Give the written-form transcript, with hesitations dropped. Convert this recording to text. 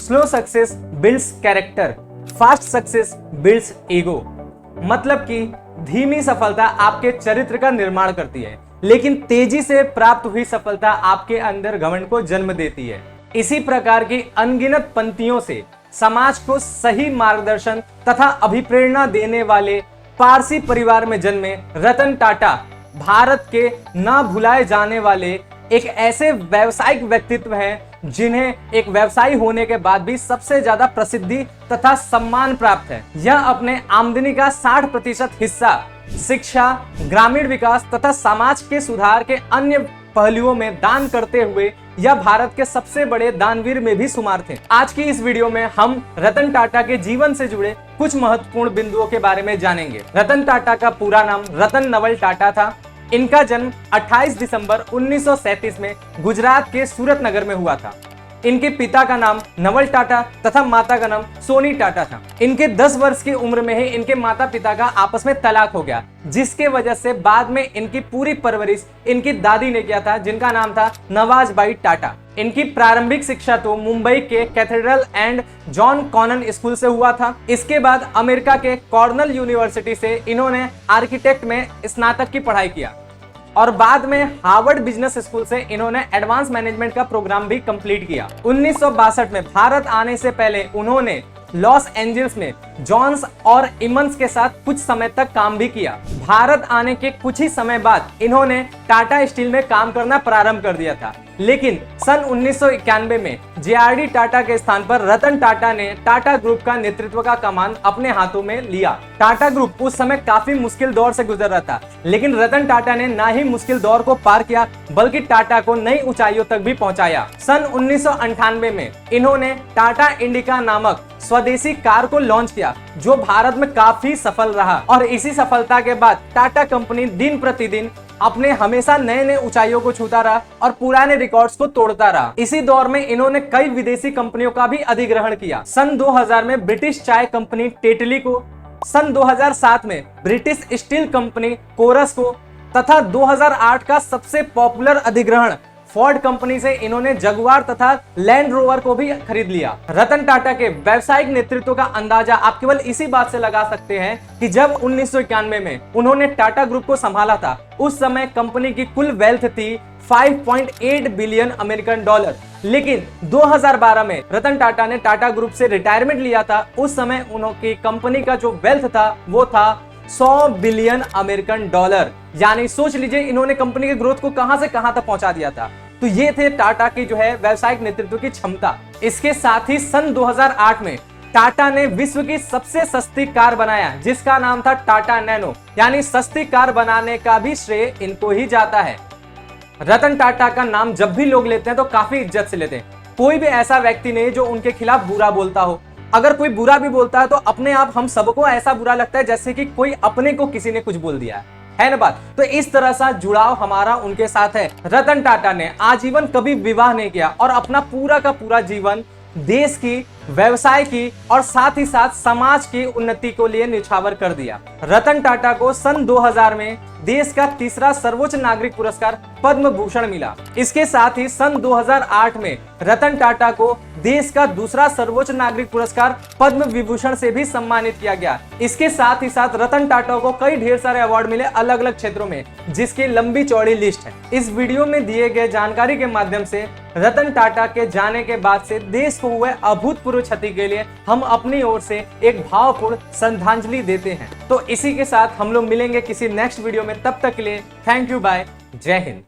Slow success builds character, fast success builds ego. मतलब कि धीमी सफलता आपके चरित्र का निर्माण करती है, लेकिन तेजी से प्राप्त हुई सफलता आपके अंदर घमंड को जन्म देती है। इसी प्रकार की अनगिनत पंक्तियों से समाज को सही मार्गदर्शन तथा अभिप्रेरणा देने वाले पारसी परिवार में जन्मे रतन टाटा भारत के ना भुलाए जाने वाले एक ऐसे व्यावसायिक व्यक्तित्व हैं जिन्हें एक व्यवसायी होने के बाद भी सबसे ज्यादा प्रसिद्धि तथा सम्मान प्राप्त है। यह अपने आमदनी का 60% हिस्सा शिक्षा, ग्रामीण विकास तथा समाज के सुधार के अन्य पहलुओं में दान करते हुए यह भारत के सबसे बड़े दानवीर में भी शुमार थे। आज की इस वीडियो में हम रतन टाटा के जीवन से जुड़े कुछ महत्वपूर्ण बिंदुओं के बारे में जानेंगे। रतन टाटा का पूरा नाम रतन नवल टाटा था। इनका जन्म 28 दिसंबर 1937 में गुजरात के सूरत नगर में हुआ था। इनके पिता का नाम नवल टाटा तथा माता का नाम सोनी टाटा था। इनके 10 वर्ष की उम्र में ही इनके माता पिता का आपस में तलाक हो गया, जिसके वजह से बाद में इनकी पूरी परवरिश इनकी दादी ने किया था, जिनका नाम था नवाजबाई टाटा। इनकी प्रारंभिक शिक्षा तो मुंबई के cathedral and John Connon school से हुआ था। इसके बाद अमेरिका के कॉर्नल यूनिवर्सिटी से इन्होंने आर्किटेक्ट में स्नातक की पढ़ाई किया और बाद में हार्वर्ड बिजनेस स्कूल से इन्होंने एडवांस मैनेजमेंट का प्रोग्राम भी कंप्लीट किया। 1962 में भारत आने से पहले उन्होंने लॉस एंजल्स में जॉन्स और इमंस के साथ कुछ समय तक काम भी किया। भारत आने के कुछ ही समय बाद इन्होंने टाटा स्टील में काम करना प्रारंभ कर दिया था, लेकिन सन 1991 में जेआरडी टाटा के स्थान पर रतन टाटा ने टाटा ग्रुप का नेतृत्व का कमान अपने हाथों में लिया। टाटा ग्रुप उस समय काफी मुश्किल दौर से गुजर रहा था, लेकिन रतन टाटा ने ना ही मुश्किल दौर को पार किया बल्कि टाटा को नई ऊंचाइयों तक भी पहुंचाया। सन 1998 में इन्होंने टाटा इंडिका नामक स्वदेशी कार को लॉन्च किया, जो भारत में काफी सफल रहा और इसी सफलता के बाद टाटा कंपनी दिन प्रतिदिन अपने हमेशा नए नए ऊंचाइयों को छूता रहा और पुराने रिकॉर्ड्स को तोड़ता रहा। इसी दौर में इन्होंने कई विदेशी कंपनियों का भी अधिग्रहण किया। सन 2000 में ब्रिटिश चाय कंपनी टेटली को, सन 2007 में ब्रिटिश स्टील कंपनी कोरस को तथा 2008 का सबसे पॉपुलर अधिग्रहण फोर्ड कंपनी से इन्होंने जगुआर तथा लैंड रोवर को भी खरीद लिया। रतन टाटा के व्यावसायिक नेतृत्व का अंदाजा आप केवल इसी बात से लगा सकते हैं कि जब 1991 में उन्होंने टाटा ग्रुप को संभाला था, उस समय कंपनी की कुल वेल्थ थी 5.8 बिलियन अमेरिकन डॉलर। लेकिन 2012 में रतन टाटा ने टाटा ग्रुप से रिटायरमेंट लिया था। उस समय उनकी कंपनी का जो वेल्थ था वो था 100 बिलियन अमेरिकन डॉलर। यानी सोच लीजिए इन्होंने कंपनी के ग्रोथ को कहां से कहां तक पहुंचा दिया था। तो ये थे टाटा की जो है व्यावसायिक नेतृत्व की क्षमता। इसके साथ ही सन 2008 में टाटा ने विश्व की सबसे सस्ती कार बनाया, जिसका नाम था टाटा नैनो। यानी सस्ती कार बनाने का भी श्रेय इनको ही जाता है। रतन टाटा का नाम जब भी लोग लेते हैं तो काफी इज्जत से लेते हैं। कोई भी ऐसा व्यक्ति नहीं जो उनके खिलाफ बुरा बोलता हो। अगर कोई बुरा भी बोलता है तो अपने आप हम सबको ऐसा बुरा लगता है जैसे कि कोई अपने को किसी ने कुछ बोल दिया है ना बात। तो इस तरह सा जुड़ाव हमारा उनके साथ है। रतन टाटा ने आजीवन कभी विवाह नहीं किया और अपना पूरा का पूरा जीवन देश की, व्यवसाय की और साथ ही साथ समाज की उन्नति को लिए न्यौछावर कर दिया। रतन टाटा को सन 2000 में देश का तीसरा सर्वोच्च नागरिक पुरस्कार पद्म भूषण मिला। इसके साथ ही सन 2008 में रतन टाटा को देश का दूसरा सर्वोच्च नागरिक पुरस्कार पद्म विभूषण से भी सम्मानित किया गया। इसके साथ ही साथ रतन टाटा को कई ढेर सारे अवार्ड मिले अलग अलग क्षेत्रों में, जिसकी लंबी चौड़ी लिस्ट है। इस वीडियो में दिए गए जानकारी के माध्यम से रतन टाटा के जाने के बाद से देश को हुए अभूतपूर्व क्षति के लिए हम अपनी ओर से एक भावपूर्ण श्रद्धांजलि देते हैं। तो इसी के साथ हम लोग मिलेंगे किसी नेक्स्ट वीडियो में। तब तक के लिए थैंक यू, बाय, जय हिंद।